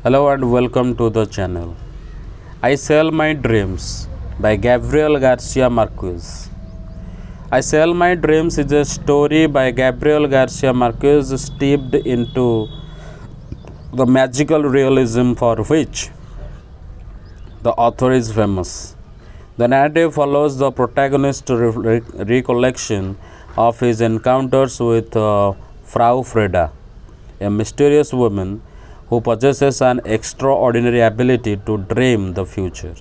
Hello and welcome to the channel. I Sell My Dreams by Gabriel Garcia Marquez. I Sell My Dreams is a story by Gabriel Garcia Marquez steeped into the magical realism for which the author is famous. The narrative follows the protagonist's recollection of his encounters with Frau Freda, a mysterious woman who possesses an extraordinary ability to dream the future.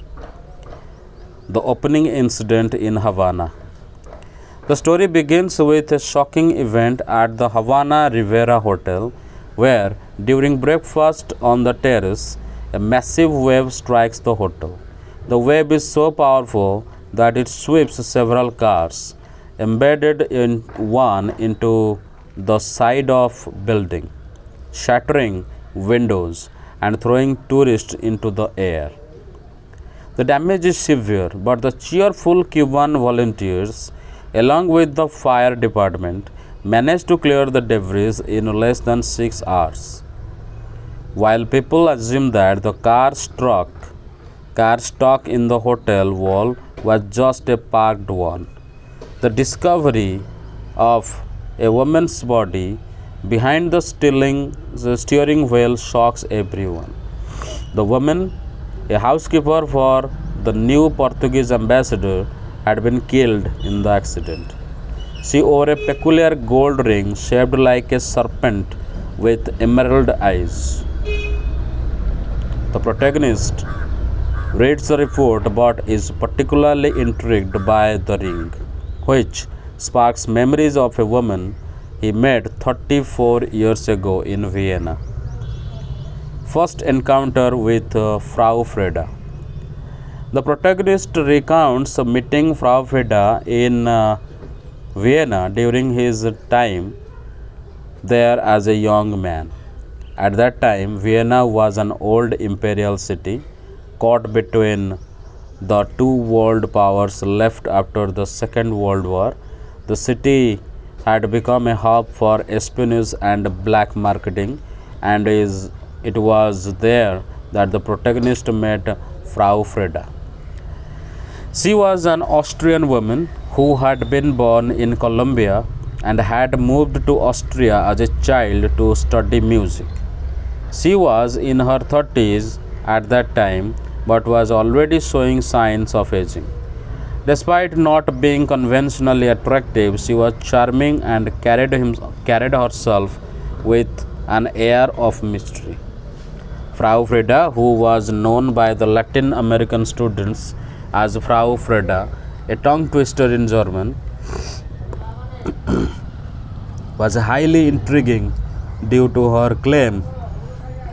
The opening incident in Havana. The story begins with a shocking event at the Havana Rivera Hotel, where, during breakfast on the terrace, a massive wave strikes the hotel. The wave is so powerful that it sweeps several cars, embedded in one into the side of building, shattering windows and throwing tourists into the air. The damage is severe, but the cheerful Cuban volunteers, along with the fire department, managed to clear the debris in less than 6 hours. While people assume that the car stuck in the hotel wall was just a parked one, the discovery of a woman's body behind the steering wheel shocks everyone. The woman, a housekeeper for the new Portuguese ambassador, had been killed in the accident. She wore a peculiar gold ring shaped like a serpent with emerald eyes. The protagonist reads the report but is particularly intrigued by the ring, which sparks memories of a woman he met 34 years ago in Vienna. First encounter with Frau Freda. The protagonist recounts meeting Frau Freda in Vienna during his time there as a young man. At that time, Vienna was an old imperial city caught between the two world powers left after the Second World War. The city had become a hub for espionage and black marketing, and it was there that the protagonist met Frau Freda. She was an Austrian woman who had been born in Colombia and had moved to Austria as a child to study music. She was in her 30s at that time but was already showing signs of aging. Despite not being conventionally attractive, she was charming and carried herself with an air of mystery. Frau Freda, who was known by the Latin American students as Frau Freda, a tongue twister in German, was highly intriguing due to her claim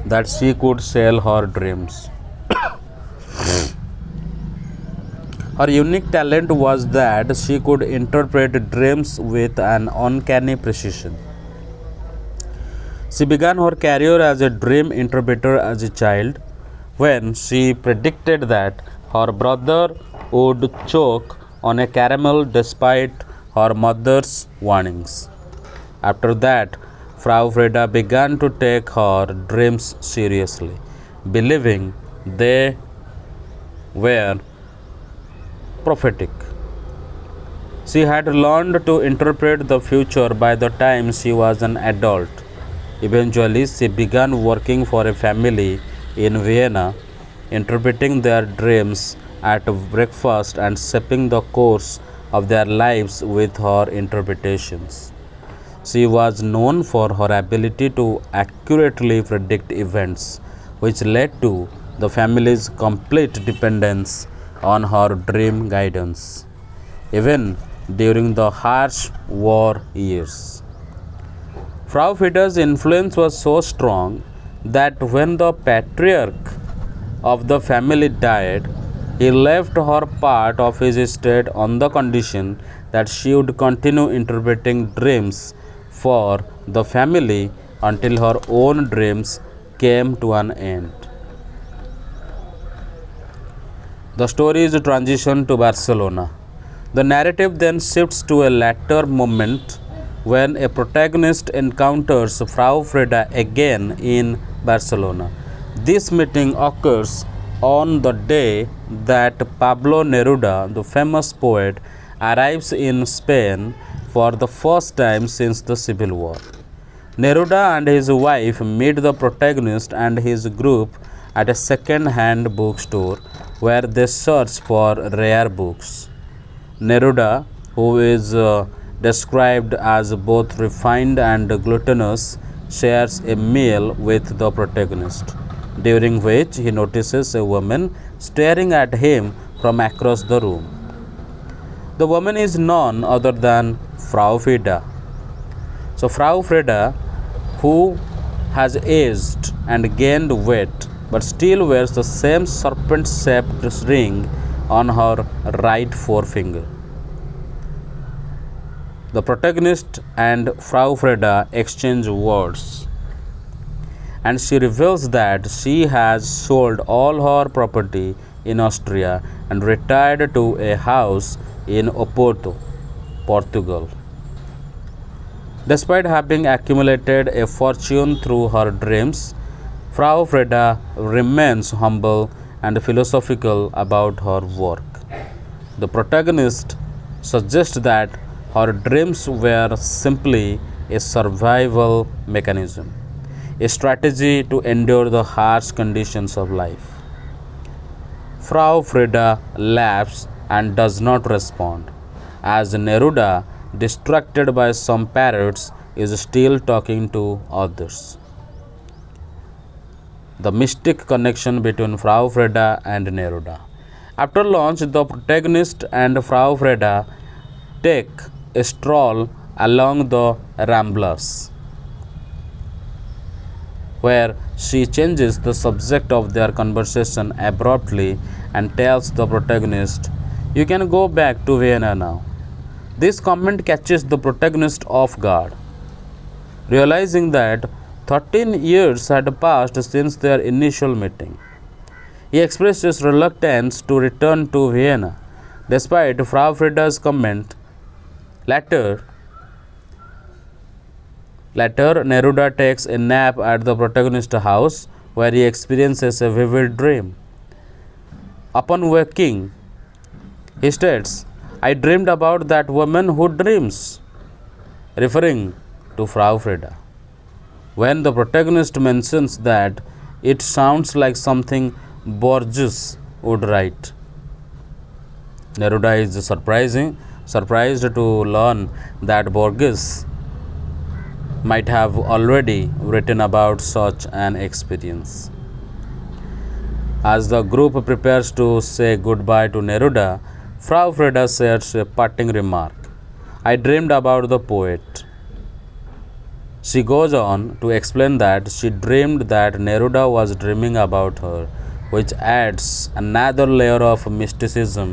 that she could sell her dreams. Her unique talent was that she could interpret dreams with an uncanny precision. She began her career as a dream interpreter as a child when she predicted that her brother would choke on a caramel despite her mother's warnings. After that, Frau Freda began to take her dreams seriously, believing they were prophetic. She had learned to interpret the future by the time she was an adult. Eventually, she began working for a family in Vienna, interpreting their dreams at breakfast and shaping the course of their lives with her interpretations. She was known for her ability to accurately predict events, which led to the family's complete dependence on her dream guidance, even during the harsh war years. Frau Feder's influence was so strong that when the patriarch of the family died, he left her part of his estate on the condition that she would continue interpreting dreams for the family until her own dreams came to an end. The story is a transition to Barcelona. The narrative then shifts to a later moment when a protagonist encounters Frau Freda again in Barcelona. This meeting occurs on the day that Pablo Neruda, the famous poet, arrives in Spain for the first time since the Civil War. Neruda and his wife meet the protagonist and his group at a second hand bookstore where they search for rare books. Neruda, who is described as both refined and gluttonous, shares a meal with the protagonist, during which he notices a woman staring at him from across the room. The woman is none other than Frau Frida. So, Frau Frida, who has aged and gained weight but still wears the same serpent shaped ring on her right forefinger. The protagonist and Frau Frida exchange words, and she reveals that she has sold all her property in Austria and retired to a house in Oporto, Portugal. Despite having accumulated a fortune through her dreams, Frau Frida remains humble and philosophical about her work. The protagonist suggests that her dreams were simply a survival mechanism, a strategy to endure the harsh conditions of life. Frau Frida laughs and does not respond, as Neruda, distracted by some parrots, is still talking to others. The mystic connection between Frau Frida and Neruda. After lunch, the protagonist and Frau Frida take a stroll along the Ramblas, where she changes the subject of their conversation abruptly and tells the protagonist, "You can go back to Vienna now." This comment catches the protagonist off guard. Realizing that 13 years had passed since their initial meeting, he expresses reluctance to return to Vienna. Despite Frau Frida's comment, later Neruda takes a nap at the protagonist's house where he experiences a vivid dream. Upon waking, he states, "I dreamed about that woman who dreams," referring to Frau Frida. When the protagonist mentions that, it sounds like something Borges would write. Neruda is surprised to learn that Borges might have already written about such an experience. As the group prepares to say goodbye to Neruda, Frau Frida shares a parting remark, "I dreamed about the poet." She goes on to explain that she dreamed that Neruda was dreaming about her, which adds another layer of mysticism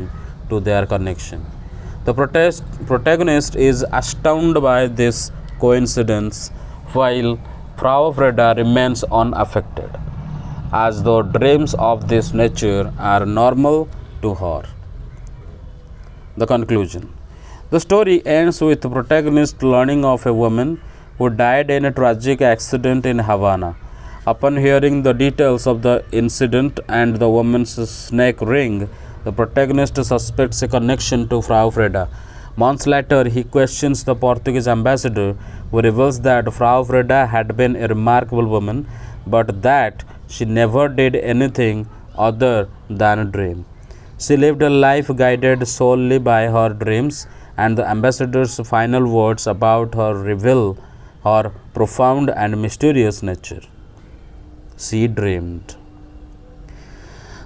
to their connection. The protagonist is astounded by this coincidence, while Frau Frida remains unaffected, as though dreams of this nature are normal to her. The conclusion. The story ends with the protagonist learning of a woman who died in a tragic accident in Havana. Upon hearing the details of the incident and the woman's snake ring, the protagonist suspects a connection to Frau Frida. Months later, he questions the Portuguese ambassador, who reveals that Frau Frida had been a remarkable woman, but that she never did anything other than dream. She lived a life guided solely by her dreams, and the ambassador's final words about her reveal her profound and mysterious nature. She dreamed.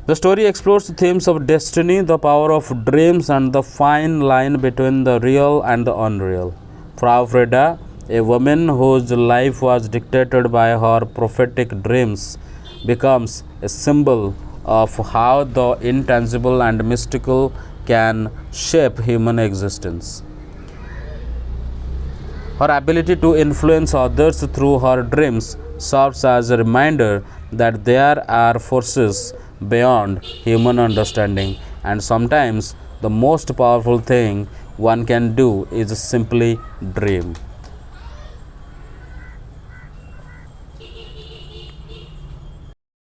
The story explores the themes of destiny, the power of dreams, and the fine line between the real and the unreal. Frau Frida, a woman whose life was dictated by her prophetic dreams, becomes a symbol of how the intangible and mystical can shape human existence. Her ability to influence others through her dreams serves as a reminder that there are forces beyond human understanding, and sometimes the most powerful thing one can do is simply dream.